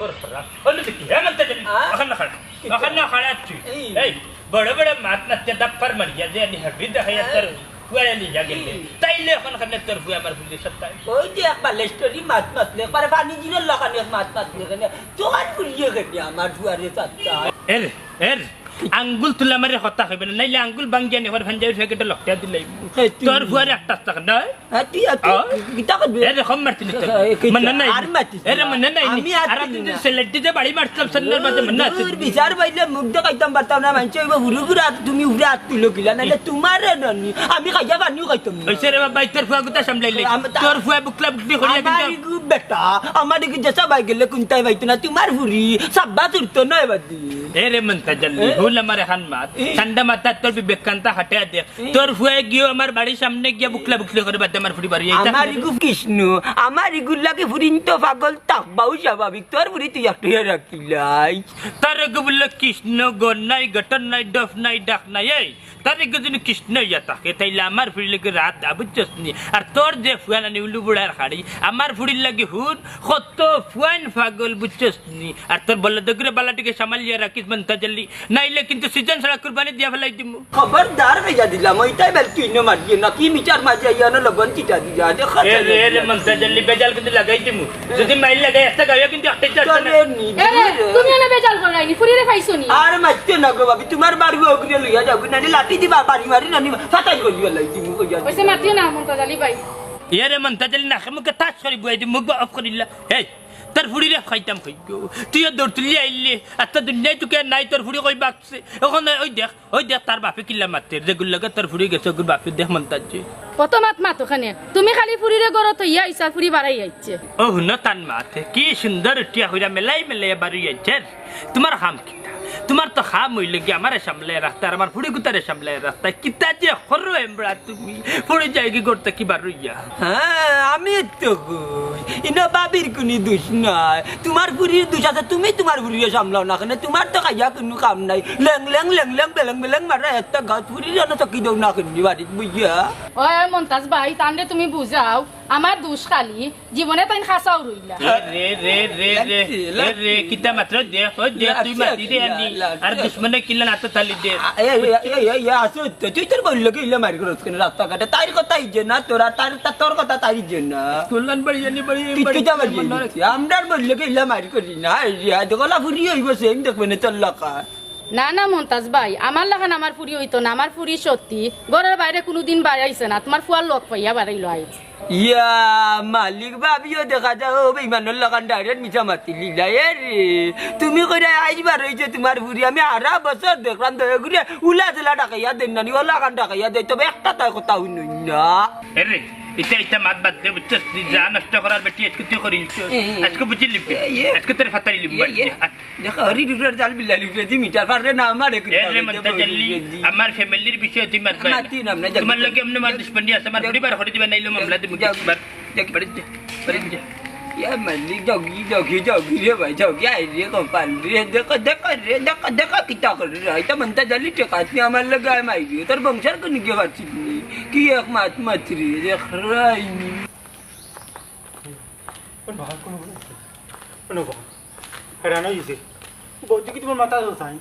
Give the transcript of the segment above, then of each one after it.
তোর খরা হলো দেখি হ্যাঁ মন্তা জানি ওখানে খাড়া তুই এই বড় বড় মাছ নাচতে দাপ্পার মারিয়া যে আমি হাবি দেখাইয়া তোর ফুয়ারে লিয়া গেলে তাইলে এখন খানে তোর ফুয়া আমার ফুলি সত্তায় ওই যে একবার লেস্টরি মাছ মাছলে পারে পানি জিনের লাগানি মাছ মাছলে কেন তোমার ফুলিয়ে গেছে আমার ফুয়ারে সত্তা এর আঙ্গুল তুলা মারে হতা হইবে না নাইলে আঙ্গুল বাঙ্গিয়া নেবার ভাঞ্জাই ফেকেটে লকটা দিলাই তোর ফুয়ারে একটা টাকা নয় তুই কিতা করবি এর রকম মারতিলি মনে নাই আর মারতিস এর মনে নাই আর দিন সিলেট যে বাড়ি মারতাম সন্নার মাঝে মনে আছে বিচার বাইলে মুখ দেখাইতাম পারতাম না মানছে ওই হুরু হুরু তুমি উড়ে হাত তুলো কিলা নাইলে তোমার ননি আমি খাইয়া পানিও খাইতাম ওইসে রে বাবা তোর ফুয়া গুতা সামলাইলে তোর ফুয়া বুকলা বুকলি করিয়া কিন্তু আমার গু বেটা আমার কি জেসা বাই গেলে কুনতাই বাইতো না তোমার ফুরি সাব্বা তুরতো নয় বাদি এরে মন্তা জল্লি ভুল আমার খান মাত ঠান্ডা মাথা তোর বিবেকান্তা হাটে দে তোর ফুয়া গিয়ে আমার বাড়ির সামনে গিয়া বুকলা বুকলি করে বাদ আমার ফুরি বাড়ি আমার গু কৃষ্ণ আমার ইগুলাকে ফুরিন তো পাগল তাকবাও স্বাভাবিক তোর ফুরি তুই একটু রাখিলাই তার গু বলল কৃষ্ণ গন নাই গটন নাই ডফ নাই ডাক নাই এই তার গু যদি কৃষ্ণ ইয়া থাকে তাইলে আমার ফুরি লাগে রাত আবুচ্ছস নি আর তোর যে ফুয়া নানি উলু বুড়ার খাড়ি আমার ফুরির লাগে হুন কত ফুয়ান পাগল বুচ্ছস নি আর তোর বলল দগরে বালাটিকে সামালিয়া রাখিস মন্তা জল্লি নাইলে কিন্তু সিজন ছাড়া কুরবানি দিয়া ফেলাই দিমু খবরদার ভাইয়া দিলাম ওইটাই বেল কিন মারিয়ে না কি বিচার মাঝে ইয়ানো লগন চিটা দিয়া দেখা এরে মন্তা জল্লি বেজাল কিন্তু লাগাই দিমু যদি মাইল লাগাই একটা গায়া কিন্তু একটা চাচ্ছে না তুমি না বেজাল করাইনি ফুরিরে খাইছনি আর মারতে না গো বাবি তোমার বাড়ি ওগরে লইয়া যাও নানি লাঠি দিবা বাড়ি মারি নানি ফাটাই করিয়া লাই দিমু কইয়া ওইসে মাতিও না মন তাজালি ভাই এরে মন্তা জল্লি না মুকে টাচ করি বই দি মুখ অফ করিলা এই তোর ফুড়িরে খাইতাম খাইগো তুই দৌড় তুলি আইলে আর তোর দুনিয়ায় তোকে নাই তোর ফুড়ি কই বাকছে ওখানে ওই দেখ তার বাপে কিল্লা মারতে যেগুলো লাগে তোর ফুড়ি গেছে ওগুলো বাপে দেখ মন্তাজি কত মাত মাত ওখানে তুমি খালি ফুরিরে গরো তো ইয়া ইসা ফুরি বাড়াই যাচ্ছে ও হুন তান মাতে কি সুন্দর টিয়া হইরা মেলাই বাড়ি যাচ্ছে তোমার হাম কিতা তোমার তো হাম হইলে কি আমার সামলে রাখতে আর আমার ফুড়ি গুতারে সামলে রাখতে কিতা যে হরো এমরা তুমি ফুড়ি যাইগি করতে কি বারুইয়া হ্যাঁ আমি তো ইনো বাবির কোনি দোষ নাই তোমার ফুরির দোষ আছে তুমি তোমার ফুরিয়ে সামলাও না কেন তোমার তো খাইয়া কোনো কাম নাই লেং লেং লেং লেং বেলেং বেলেং মারা একটা গাছ ফুরির জন্য তো কি দাও না কেন বাড়ি বুঝিয়া ওই মন্তাজ ভাই তান্ডে তুমি বুঝাও আমার দোষ খালি জীবনে তাই খাসাও রইলা রে কিতা মাত্র দে তুই মাতি দে আনি আর দুশ্মনে কিল্লা নাতে তালি দে আসো তুই তোর বললো কি ইলে মারি করছ কেন রাস্তা ঘাটে তার কথা ইজে না তোরা তোর কথা তার ইজে না কল্যাণ বাড়ি জানি বাড়ি তুই তো আমার আমরার বললো কি ইলে মারি করি না দেখলা ফুরি হইব সেম দেখবে না তোর লাকা না না মন্তাজ ভাই আমার লাগান আমার ফুরি হইতো না আমার ফুরি সত্যি ঘরের বাইরে কোনোদিন বাড়াইছে না তোমার ফুয়ার লোক পাইয়া বাড়াইলো আইছে ইয়া মালিক ভাবিও দেখা যাও বেইমানের লাগান ডাইরেক্ট মিছা মাতি লিলা রে তুমি কইরা আইবার হইছে তোমার ফুরি আমি আরা বছর দেখলাম দয়া ঘুরে উলা জেলা ডাকাইয়া দেন নানি ওলা লাগান ডাকাইয়া দেয় তবে একটা তাই কথা হইন না রে এটা মাত বাদ দে বুঝছস যা নষ্ট করার বেটি আজকে তুই করিস আজকে বুঝি লিখবে আজকে তোর ফাতারি লিখবে দেখো হরি দুটার জাল বিল্লা লিখবে দি মিটার পারে না আমারে এরে মন্তা জল্লি আমার ফ্যামিলির বিষয় তুই মাত মাতি নাম না তোমার লগে এমনি মার দুশ্মনী আছে আমার পরিবার হরি দিবা নাইলো মামলা দি মুকে একবার দেখ পড়ে যা ইয়া মালিক যোগী রে ভাই যোগী আই রে কোম্পান রে দেখো কিতা করে রে এটা মন্তা জালি টেকাতি আমার লাগায় মাইরি তোর বংশার কোন কি পাচ্ছি কি এক মাত মাতরি দেখ রাইনি কোন হেরান হইছে বৌদি কি তোমার মাথা দোসাই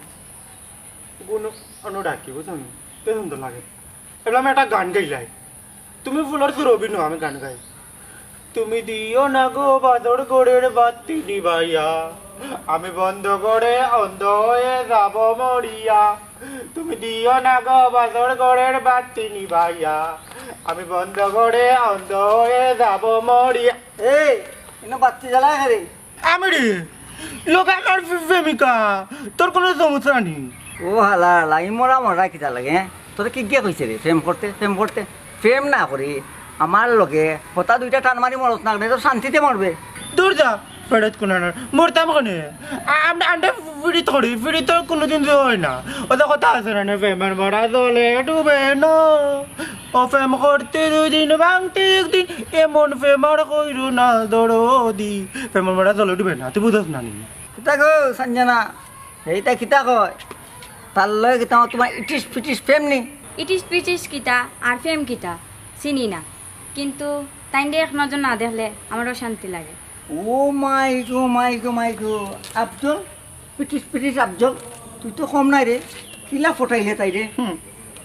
কোন অন্য ডাকি বুঝুন তে সুন্দর লাগে এবার আমি একটা গান গাইলাই তুমি ফুলের সুরবি নো আমি গান গাই তুমি দিও না গো বাদর গোড়ের বাতি নিভাইয়া আমি বন্ধ করে অন্ধ হয়ে যাব মরিয়া তুমি দিও না গো বাদর গোড়ের বাতি নিভাইয়া আমি বন্ধ করে অন্ধ হয়ে যাব মরিয়া এই এনে বাতি জ্বালায় রে আমি রে লোকাকার প্রেমিকা তোর কোনো সমস্যা নেই ও হালা লাগি মরা কিতা লাগে তোর কি গিয়ে কইছে রে প্রেম করতে প্রেম না করি আমার লগে হতা দুইটা টান মারি মরত না তো শান্তিতে মরবে দূর যা ফেরত কোনো মরতাম কোনে আমরা ফিরি তো কোনোদিন হয় না ওদের কথা আছে না প্রেমের মরা দলে ডুবে না ও প্রেম করতে দুদিন ভাঙতে একদিন এমন প্রেমার কইরু না দরদি প্রেমের মরা দলে ডুবে না তুই বুঝস না নি কিতা গো সঞ্জনা এইটা কিতা কয় তার লগে কিতা তোমার ইটিস ফিটিস প্রেম নি ইটিস পিটিস কিতা আর ফেম কিতা চিনি না কিন্তু তাই দিয়ে এক নজর না দেখলে আমারও শান্তি লাগে ও মাই গো আফজল পিটিস আফজল তুই তো কম নাই রে কিলা ফটাইলে তাই রে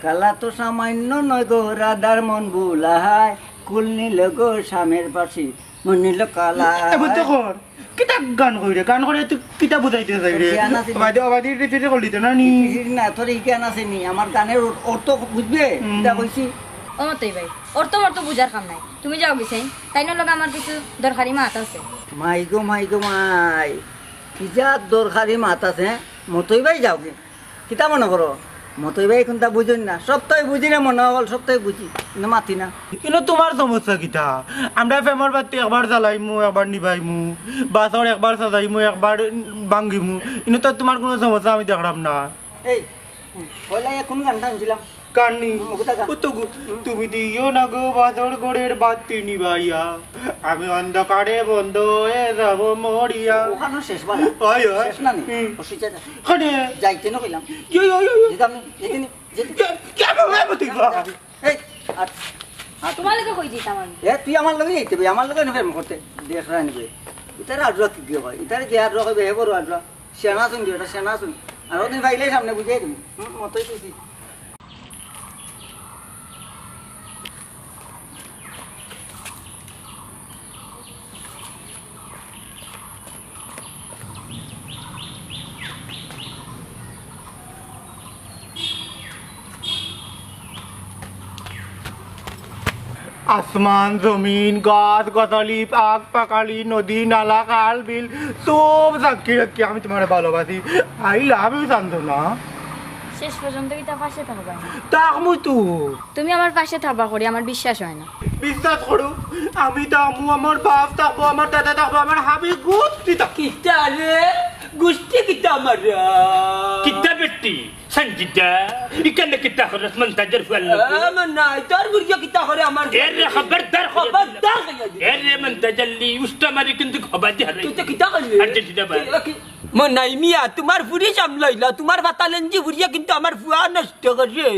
কালা তো সামান্য নয় গো রাধার মন বুলাহায় কুল নিল গো স্বামীর পাশি মন নিল কালা এবার তো কর কিতা গান কই রে গান করে তুই কিতা বুঝাইতে চাই রে জ্ঞান আছে। অবাদি রিপিট করলি তো না নি না তোর এই জ্ঞান আছে নি আমার গানের অর্থ বুঝবে এটা কইছি ও মতই ভাই ওর তো বুঝার কাম নাই তুমি যাও গেছেন তাই না লগে আমার কিছু দরকারি মাত আছে মাই গো মাই কি যা দরকারি মাত আছে মতই ভাই যাও কি কিতা মনে করো মতই ভাই এখন তা বুঝুন না সবটাই বুঝি না মনে হল সবটাই বুঝি না মাতি না কিন্তু তোমার সমস্যা কিতা আমরা ফেমর বাতি একবার জ্বালাইমু একবার নিভাইমু বাসর একবার সাজাইমু একবার ভাঙ্গিমু কিন্তু তো তোমার কোনো সমস্যা আমি দেখলাম না এই পয়লা কোন গানটা আনছিলাম কান্নি কোথা গা? তুমি দিও না গো বাসর গোড়ের বাতি নিভাইয়া আমি অন্ধকারে বন্ধ হয়ে যাব মরিয়া ওখানে শেষ বালা ওই ওই শেষ না নি হুম। অসুবিধা খানে যাইতে না কইলাম যেতাম নি যেতে কেমন তুই এই আর তোমার লগে কই দিতাম আমি তুই আমার লগে যাইতে ভাই আমার লগে নফেম করতে দেখ রাখবে ইতারে আড্রা কি দিও ভাই ইতারে যে আড্রা কইবে হে বড় আড্রা সেনা শুন দিও এটা সেনা শুন আর ওদিন ভাইলে সামনে বুঝাই দিবি মতই কইছি আসমান জমিন গাছ গাছালি পাক পাকালি নদী নালা খাল বিল সব সাক্ষী রাখি আমি তোমার ভালোবাসি আই লাভ ইউ না শেষ পর্যন্ত কি তা পাশে থাকবা তাকমু তো তুমি আমার পাশে থাকবা করি আমার বিশ্বাস হয় না বিশ্বাস করো আমি তাকমু আমার বাপ থাকবো আমার দাদা থাকবো আমার হাবি গোষ্ঠী থাকবো কিতা রে গুষ্টি কিতা মারা কিতা বেটি সঞ্জিতা ইকানে কিতা খরস মন্তাজর ফুয়াল্লো আমার নাই তোর বুড়িয়া কিতা করে আমার এরে খবরদার খবরদার কইয়া দে এরে মন্তাজল্লি উস্তা মারি কিন্তু খবরদি হারাই তুই তো কিতা করলি আর্জেন্টিনা বা মনাই মিয়া তোমার ফুরি সামলাইলা তোমার বাতালেনজি বুড়িয়া কিন্তু আমার ফুয়া নষ্ট করে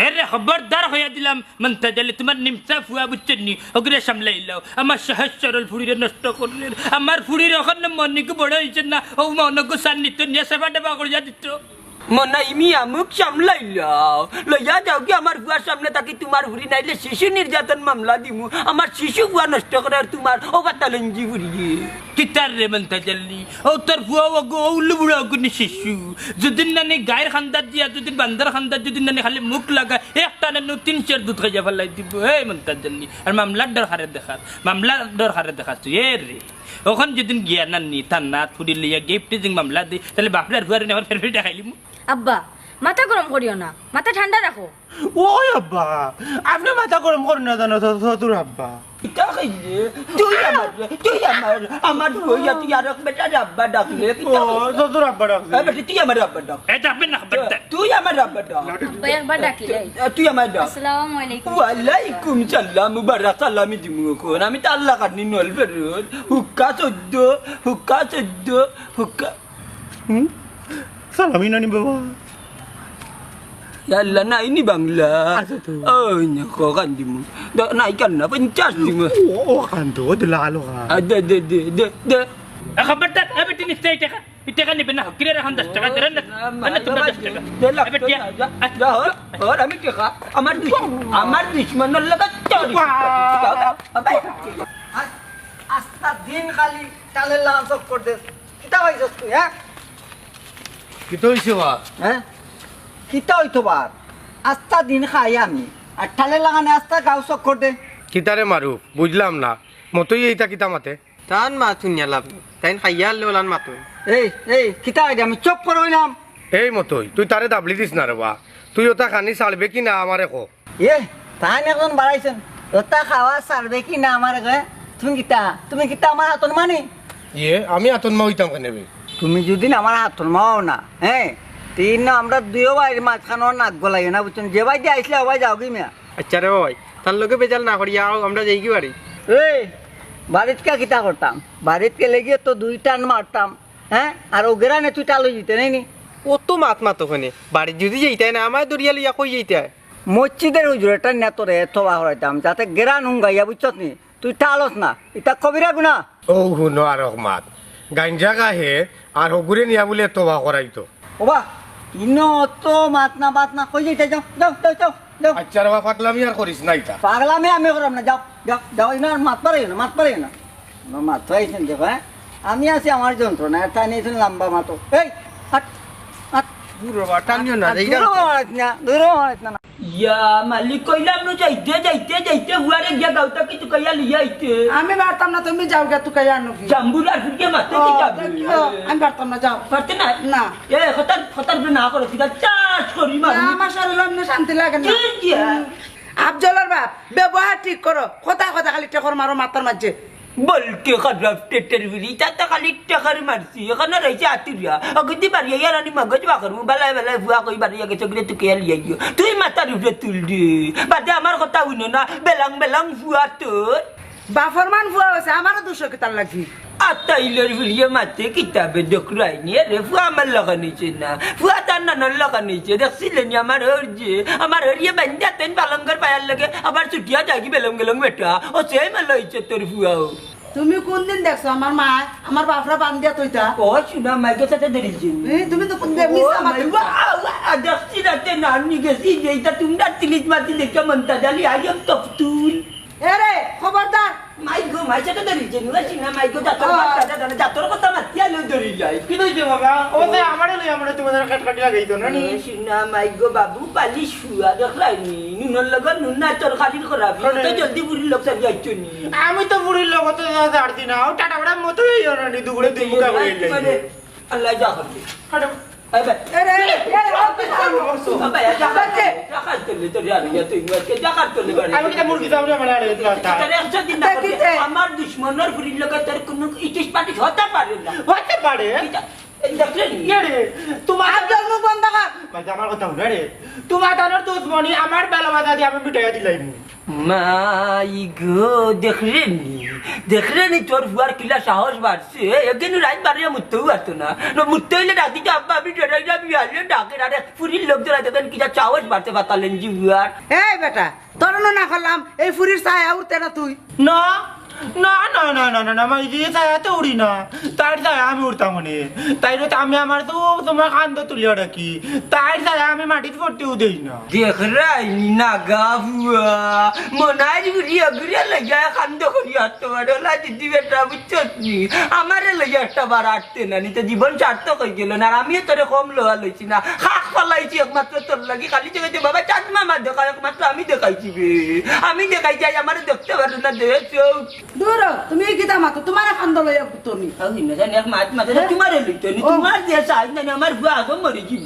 এরে খবরদার হইয়া দিলাম মন্তাজল্লি তোমার নিমসা ফুয়া বুঝছেননি ওগরে সামলাইলাও আমার সহজ সরল ফুড়িরে নষ্ট করলেন আমার ফুড়ির ওখানে মনিকে বড় হয়েছে না ও মনকে সান্নিধ্য নিয়ে সেবা টেবা করে যা দিত মনাই মিয়া মুখ সামলাইলা লইয়া যাও কি আমার ফুয়ার সামনে তাকি তোমার ফুরি নাইলে শিশু নির্যাতন মামলা দিমু আমার শিশু ফুয়া নষ্ট করে আর তোমার ও বাতালেনজি বুড়িয়ে কিতার রে মন্তাজল্লি ও তোর ফুয়া ওগো উল্লু বুড়া ওগুনি শিশু যদিন নানি গায়ের খান্দার দিয়া যদিন বান্দার খান্দার যদিন নানি খালি মুখ লাগা একটা নানি 3-4 দুধ খাইয়া ফেলাই দিব হে মন্তাজল্লি আর মামলার ডর হারে দেখাত তুই এ রে ওখান যেদিন গিয়া নানি তার নাথ ফুড়ি লইয়া গিফট দিং মামলা দি তাহলে বাপলার ফুয়ারে নেওয়ার ফের দেখাইলিম আব্বা মাথা গরম করিও না মাথা ঠান্ডা রাখো ওই আব্বা আপনি মাথা গরম করেন না জানো তোর আব্বা কিতা কইলে তুই আমার ফুয়া তুই আর এক বেটা আব্বা ডাকলে কিতা ও তোর আব্বা ডাকছে বেটা তুই আমার আব্বা ডাক এ ডাকবে না খবরদার তুই আমার আব্বা ডাক আব্বা একবার ডাকিলে তুই আমার ডাক আসসালামু আলাইকুম ওয়ালাইকুম সালাম মুবারক সালামি দিমু কোন আমি তো আল্লাহ কাটনি নল ফেরত হুক্কা চোদ্দ হুক্কা সালামি নানি বাবা আল্লাহ নাই নি বাংলা ওই না কান দিমু নাই কান না 50 দিমু ও কান্তো দিলালো কা দে খবরদার এ বেটি নিশ্চয় টাকা টাকা নিবে না কিরে রাখান 10 টাকা দেন না মানে তোমরা 10 টাকা এ বেটি और আমি কে খা আমার দুশমন লাগা চড়ি আস্তা দিন খালি টালে লাঞ্চ করতে কিতা হইছস তুই কি তো হইছে বা হ্যাঁ কিতা হইতো বার আস্তা দিন খাই আমি আর টালে লাগানে আস্তা গাও চক করতে কিতারে মারু বুঝলাম না মতই এইটা কিতা মাতে টান মাতুন লাভ তাই খাইয়া লোলান মাতুন এই কিতা আইডি আমি চপ করইলাম এই মতই তুই তারে দাবলি দিস না রে বা তুই ওটা খানি চালবে কি না আমারে কো তাই এখন বাড়াইছেন ওটা খাওয়া সারবে কি না আমার তুমি কিতা আমার হাতন মানে আমি আতন মা হইতাম কেন বে তুমি যদি আমার হাতন মাও না হ্যাঁ তিন না আমরা দুইও বাইর মাঝখানো নাক গলাই না বুঝছেন যে ভাই দিয়ে আইসলে ওই যাও কি মিয়া আচ্ছা রে ভাই তার লোকে বেজাল না করিয়া আমরা যাই কি বাড়ি এই বাড়িত কে কিতা করতাম বাড়িত গেলে গিয়ে তো 2 টান মারতাম হ্যাঁ আর ও গেরানে তুই টালো দিতে নাই নি কত মাত মাত ওখানে বাড়ি যদি যাইতাই না আমার দরিয়া লইয়া কই যাইতাই মসজিদের হুজুরেটা নেতরে থবা হরাইতাম যাতে গেরান হুঙ্গাইয়া বুঝছত নি তুই টালস না এটা কবিরা গুনা ও শুনো আর রহমাত গাঞ্জা গাহে আর হগুরে নিয়া বলে তোবা করাইতো ওবা ইনো অত মাত না কই যাইতে যাও যাও যাও যাও যাও আচ্ছা রে পাগলামি আর করিস না এটা পাগলামি আমি করলাম না যাও যাও যাও ইনো মাত পারে না মাত পাইছেন দেখো হ্যাঁ আমি আছি আমার যন্ত্রণা তাই নিয়েছেন লম্বা মাতো এই হাট হাট দূর বাবা টানিও না দূর না ইয়া মালিক কইলাম নো যাইতে হুয়ারে গিয়া গাউতা কি তুই কইয়া লিয়া আইতে আমি পারতাম না তুমি যাও গে তুই কাই আনো কি জাম্বুলার ফুটকে মাতে কি যাবে আমি পারতাম না যাও পারতে না না এ খতার না করো ঠিক আছে চাষ করি মারু আমার শরীর এমনি শান্তি লাগে না কি আফজলের বাপ ব্যবহার ঠিক করো কথা খালি টেকর মারো মাথার মাঝে বলকে খারাপ টেটের বিলি তাতে খালি টাকার মারছি এখানে রয়েছে আতুরিয়া অগতি বাড়িয়া ইয়ারানি মগজ বাকর বেলায় ভুয়া কই বাড়িয়া গেছে গিয়ে তুই কে লিয়ে গিয়ে তুই মাথার উপরে তুল দি বাদে আমার কথা হইনো না বেলাং ভুয়া তোর বাফর মান ভুয়া হয়েছে আমারও 200 কিতার লাগি আতাইলের বিলিয়ে মাতে কিতাবে ডকরাই নিয়ে রে ফুয়া আমার লাগানিছে না ফুয়া তার নানার লাগানিছে দেখছিলেন আমার হরিয়ে বান্ধা তেন পালঙ্গের পায়ার লাগে আবার ছুটিয়া যাগি বেলং বেটা ও সেই মাল হয়েছে তোর ফুয়াও তুমি কোন দিন দেখছো আমার মা আমার বাপরা বান্ধিয়া তইতা ও শুনা মাইকে সাথে ধরেছি তুমি তো কোন দিন মিস আমার দেখছি রাতে নানি গেছি যেটা তুমি তিলিশ মাতি দেখে মনটা জানি আইম তফতুল এরে খবরদার মাইগো সাথে ধরেছি না মাইগো জাতর কথা মাতি আলো ধরি যায় কি হইছে বাবা ও যে আমারে লই আমরা তোমাদের কাটকাটি লাগাইতো না নি শুনা মাইগো বাবু পালি শুয়া দেখলাইনি নুনের লগত নুন না তরকারি খরাবি তো জলদি বুড়ি লোক সারি যাইছো নি আমি তো বুড়ির লগত ছাড়তি না ও টাটা বড়া মতো হইও না নি দুগুড়ে দুই মুখা হয়ে যাই আল্লাহ যা করবে হাঁটো আইবা এরে বাবা যা করতে রাখাল তোলে তো রিয়া তুই মাকে যা কর তোলে বাড়ি আমি কি মুরগি সামনে মানে আরে কথা আমার দুশমনের বুড়ির লগত তোর কোনো ইটিস পাটি হতে পারে না হতে পারে দেখলেন রে তোমার আফজল মুখ বন্ধ কর ভাই আমার কথা শুনে রে তোমার দানোর দুশ্মনী আমার বেলা বাধা দিয়ে আমি মিটাইয়া দিলাম মাইগো দেখলেনি তোর ফুয়ার কিলা সাহস বাড়ছে একদিন রাত বাড়িয়ে মুততেও পারতো না মুততে হইলে রাতিতে আব্বা আমি ডেরাইরা বিয়ালে ডাকে আরে ফুরির লোকদের দেখেন কিটা সাহস বাড়তে পারতালেন জি ফুয়ার এই বেটা তরনো না করলাম এই ফুরির ছায়া উঠতে না তুই না না না না না না না আমি যে ছায়াতে উড়ি না তার ছায়া আমি উড়তাম মনে তাই আমি আমার তো তোমার কান্দ তুলিয়া রাখি তার ছায়া আমি মাটিতে পড়তেও দেই না দেখরাই নাগা ফুয়া মনাই বুড়িয়া ঘুরিয়া লাগিয়া কান্দ করিয়া তোমার লাজি দিবে বুঝছস নি আমারে লাগিয়া একটা বার আটতে না নিতে জীবন সার্থক হয়ে গেল না আর আমিও তোরে কম লোহা লইছি না খাক পালাইছি একমাত্র তোর লাগি খালি চোখে বাবা চাঁদ মামা দেখা একমাত্র আমি দেখাইছি বে আমি দেখাইছি আমার দেখতে পারো না দেখছো দূর তুমি কিতা মাতো তোমার কান্দ লইয়া তুমি আমি না জানি এক মাছ মাছ তোমারে লইতো নি তোমার যে সাইজ না আমার বুয়া আগে মরে যাব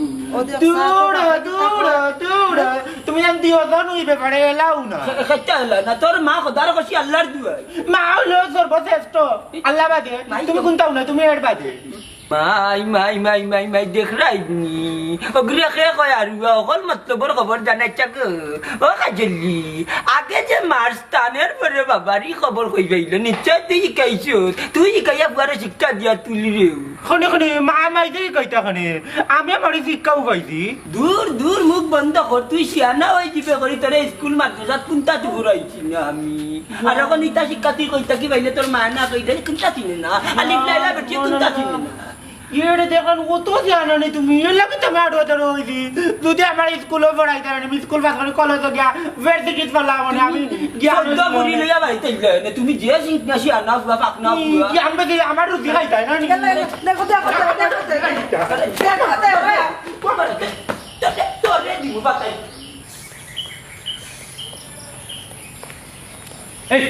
দূর তুমি জান দিও জানো এই ব্যাপারে এলাও না খেচালা না তোর মা খোদার কষি আল্লাহর দুয়াই মা হলো সর্বশ্রেষ্ঠ আল্লাহ বাদে তুমি কোনটাও না তুমি এর বাদে মাই দেখরাই নি অগ্রে খে কয় আর অকল মতলবর খবর জানাই চাক ও কাজলি আগে যে মারস্তানের পরে বাবারই খবর কই পাইল নিশ্চয় তুই কাইছো তুই কাইয়া পরে শিক্ষা দিয়া তুলি রে খনে মা মাই দেই কইতা খনে আমি আমার শিক্ষাও পাইছি দূর মুখ বন্ধ কর তুই শিয়ানা হই দিবে করি তোরে স্কুল মাদ্রাসাত কোনটা তুই ঘুরাইছি না আমি আর এখন ইতা শিক্ষা তুই কইতা কি পাইলে তোর মা না কইতা কোনটা চিনে না আলিফ লাইলা বেটি কোনটা চিনে না এড়ে দেখুন কত জানো নি তুমি এর লাগে তুমি আড়ুয়াতে রইছি যদি আমার স্কুলে পড়াইতে আমি স্কুল পাস করে কলেজে গিয়া ভার্সিটিত পড়লাম মানে আমি জ্ঞান বুড়ি লইয়া বাড়িতে গেলে তুমি যে শিক্ষা শিয়ানা ফুয়া পাকনা ফুয়া জ্ঞান বেশি আমার রুচি খাইতা না দেখো তোরে দিব বাতাই এই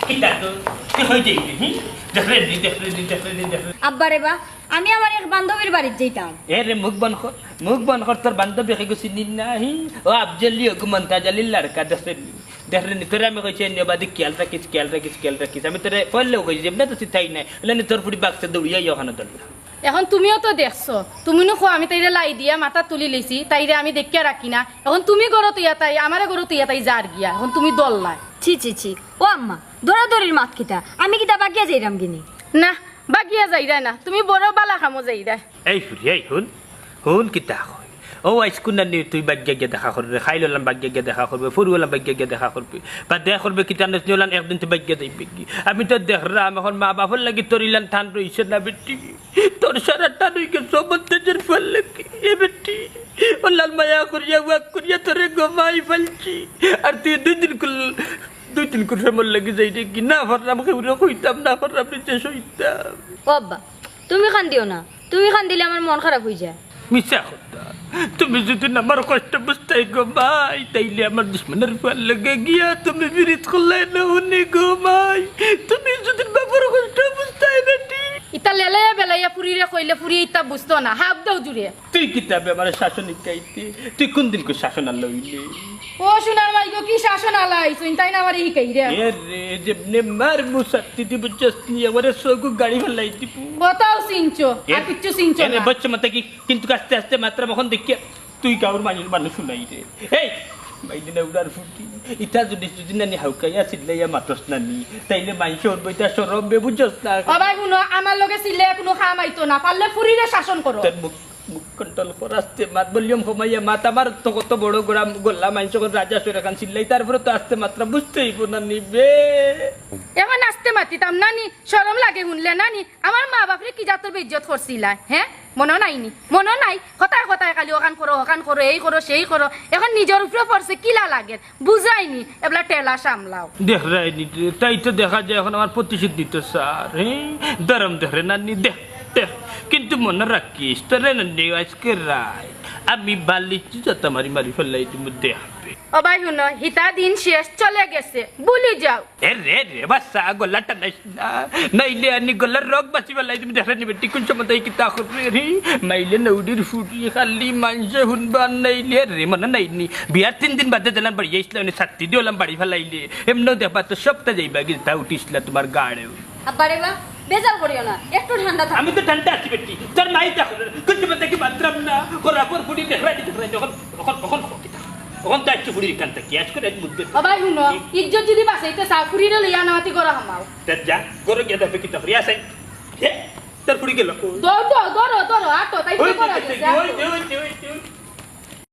কিটা তো কি হইছে দেখলেন আব্বা রে বা আমি আমার এক বান্ধবীর বাড়িতে যেতাম এরে মুখ বন কর তোর বান্ধবী কে চিনি নাহি ও আফজলি হুকুমন্তা জালিল লড়কা দেখলেন তোরে আমি কইছি নেবাদি খেয়াল রাখিস আমি তোরে পড়লেও কইছি যেমন তো চিন্তাই নাই হলে তোর পুরি বাক্সে দৌড়িয়া ওখানে দৌড়া এখন তুমিও তো দেখছো তুমি নো আমি তাইরে লাই দিয়া মাথা তুলি লইছি তাইরে আমি দেখিয়া রাখি না এখন তুমি গরো তুইয়া তাই আমারে গরো তুইয়া তাই যার গিয়া এখন তুমি দল নাই ছি ও আম্মা দৌড়াদৌড়ির মাত কিতা আমি কিতা বাকিয়া যাইরাম গিনি না বাগিয়া যাইরা না তুমি বড় বালা খামো যাইরা এই ফুরি এই হুন কিতা কই ও আইসকুন না নিয়ে তুই বাগ্যা গিয়ে দেখা করবে খাইল হলাম বাগ্যা গিয়ে দেখা করবে ফুরু হলাম বাগ্যা গিয়ে দেখা করবে বা দেখা করবে কি টান হলাম একদিন তুই বাগ্যা দেখবে কি আমি তো দেখলাম এখন মা বাবার লাগি তোর ইলান ঠান রইছে না বেটি তোর সারা টান হয়ে গেছে সবতেজের ফল লাগে এ বেটি ও লাল মায়া করিয়া ওয়াক করিয়া তোরে গমাই ফেলছি আর তুই দুই দিন করে মন লাগে যাই রে কি না পারলাম কেউ কইতাম না পারলাম নিচে সইতাম ও আব্বা তুমি খান দিও না তুমি খান দিলে আমার মন খারাপ হয়ে যায় মিশা কথা তুমি যদি আমার কষ্ট বুঝতাই গো ভাই তাইলে আমার দুশ্মনের ফল লেগে গিয়া তুমি বিরিত করলে না উনি গো ভাই তুমি যদি বাবার কষ্ট বুঝতাই বেটি ইতা লেলে বেলাইয়া ফুরিরে কইলে ফুরি ইতা বুঝতো না হাফ দাও জুড়ে তুই কিতাবে আমার শাসন শিখাইতে তুই কোন দিন কো শাসন আনলো হইলে ও সোনার মাই গো কি শাসন আলাই চিন্তাই না আমারে হিকাই রে এ রে যেমনে মার মুসাত্তি দিব জসনি আমারে সগু গাড়ি ফেলাই দিব কথাও চিনছো আর কিচ্ছু চিনছো এনে না বচ্চ মতে কি কিন্তু আস্তে আস্তে মাত্রা মখন দেখি তুই গাঁর মানুষ শুনাই রে এই মাইদিনা উড়ার ফুটি ইটা যদি নানি হাউকাইয়া চিল্লাইয়া মাতস নানি তাইলে মাইসে ওর বইটা সরব বেবুজস না বাবাই শুনো আমার লগে সিলে কোনো খাম আইতো না পারলে ফুরিরে শাসন করো তোর মুখ কন্ট্রোল করাস্তে মাত বলিয়ম কমাইয়া মাত আমার তো কত বড় গোড়াম গোল্লা মাইস রাজা সরে খান চিল্লাই তারপরে তো আস্তে মাত্রা বুঝতেই না নিবে এখন আসতে মাতিতাম নানি শরম লাগে শুনলে নানি আমার মা বাপরে কি জাতর বেইজ্জত করছিলা হ্যাঁ মনে নাইনি মনে নাই কথায় কথায় খালি ওখান করো এই করো সেই করো এখন নিজের উপরে পড়ছে কিলা লাগে বুঝাইনি এবলা টেলা সামলাও দেখ রাইনি তাই তো দেখা যায় এখন আমার প্রতিশোধ দিতে স্যার হ্যাঁ দরম ধরে নানি দেখ দেখ কিন্তু মনে রাখিস তোরে নানি আজকে রায় আমি বালিছি যত মারি মারি ফেললাই তুমি দেখবে ও ভাই শুনো হিতা দিন শেষ চলে গেছে ভুলে যাও এ রে রে বাসা গলাটা নাইলে আনি গলার রোগ বাঁচি ফেলাই তুমি দেখা নিবে টিকুন সমতাই কি তা করবে রে মাইলে নৌডির ফুটি খালি মাংসে হুনবান নাইলে রে মনে নাইনি বিয়ার 3 দিন বাদে জানান বাড়ি যাইছিল আমি ছাত্তি দিলাম বাড়ি ফেলাইলে এমনও দেখবা তো সপ্তাহ যাইবা কি তা উঠিসলা তোমার গাড়েও আব্বারে বা বেজার করিও না একটু ঠান্ডা থাক আমি তো ঠান্ডা আছি বেটি তোর নাই দেখো কুছ মতে কি মাত্রাম না কোরা পর ফুটি দেখরা যখন তখন তো একটু ফুটি কানতে কি আজ করে মুদ্দে ও ভাই শুনো ইজ্জত যদি বাঁচাইতে চাও ফুরিরে লইয়া নামাতি করা হামাও তার যা করে গিয়ে দেখবে কি তফরি আসে তোর ফুটি গেল দৌড় আটো তাই কি করা গেছে